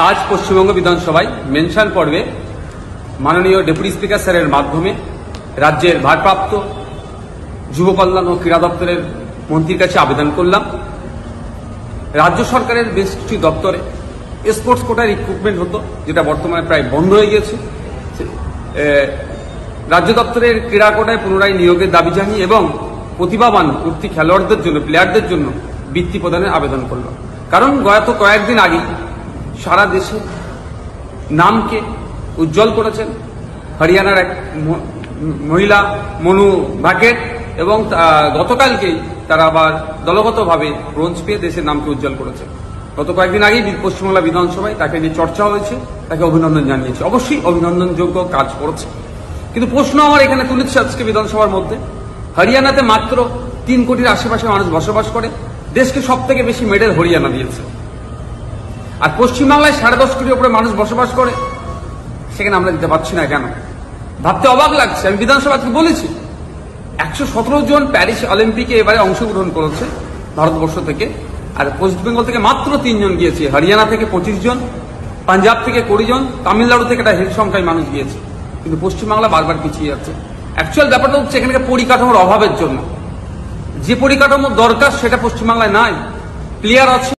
আজ পশ্চিমবঙ্গ বিধানসভায় মেনশন পর্বে মাননীয় ডেপুটি স্পিকার স্যারের মাধ্যমে রাজ্যের ভারপ্রাপ্ত যুব কল্যাণ ও ক্রীড়া দপ্তরের মন্ত্রীর কাছে আবেদন করলাম। রাজ্য সরকারের বেশ কিছু দপ্তরে স্পোর্টস কোটার রিক্রুটমেন্ট হতো, যেটা বর্তমানে প্রায় বন্ধ হয়ে গেছে। রাজ্য দপ্তরের ক্রীড়া কোটায় পুনরায় নিয়োগের দাবি জানিয়ে এবং প্রতিভাবান উঠতি খেলোয়াড়দের জন্য, প্লেয়ারদের জন্য বৃত্তি প্রদানের আবেদন করলাম। কারণ গত কয়েকদিন আগে সারা দেশে নামকে উজ্জ্বল করেছেন হরিয়ানার এক মহিলা মনু ভাকের, এবং গতকালকেই তারা আবার দলগতভাবে ব্রোঞ্জ পেয়ে দেশের নামকে উজ্জ্বল করেছে। গত কয়েকদিন আগেই পশ্চিমবাংলা বিধানসভায় তাকে নিয়ে চর্চা হয়েছে, তাকে অভিনন্দন জানিয়েছে। অবশ্যই অভিনন্দনযোগ্য কাজ করেছে, কিন্তু প্রশ্ন আমার এখানে তুলেছে আজকে বিধানসভার মধ্যে, হরিয়ানাতে মাত্র 3 কোটির আশেপাশে মানুষ বসবাস করে, দেশকে সব থেকে বেশি মেডেল হরিয়ানা দিয়েছে। আর পশ্চিমবাংলায় 10.5 কোটির উপরে মানুষ বসবাস করে, সেখানে আমরা দিতে পারছি না কেন? ভাবতে অবাক লাগছে। আমি বিধানসভাতে বলেছি 117 জন প্যারিস অলিম্পিকে এবারে অংশগ্রহণ করেছে ভারতবর্ষ থেকে, আর ওয়েস্ট বেঙ্গল থেকে মাত্র 3 জন গিয়েছে, হরিয়ানা থেকে 25 জন, পাঞ্জাব থেকে 20 জন, তামিলনাড়ু থেকে একটা হিট সংখ্যায় মানুষ গিয়েছে, কিন্তু পশ্চিমবাংলা বারবার পিছিয়ে যাচ্ছে। অ্যাকচুয়াল ব্যাপারটা হচ্ছে এখানকার পরিকাঠামোর অভাবের জন্য। যে পরিকাঠামোর দরকার সেটা পশ্চিমবাংলায় নাই। প্লেয়ার আছে,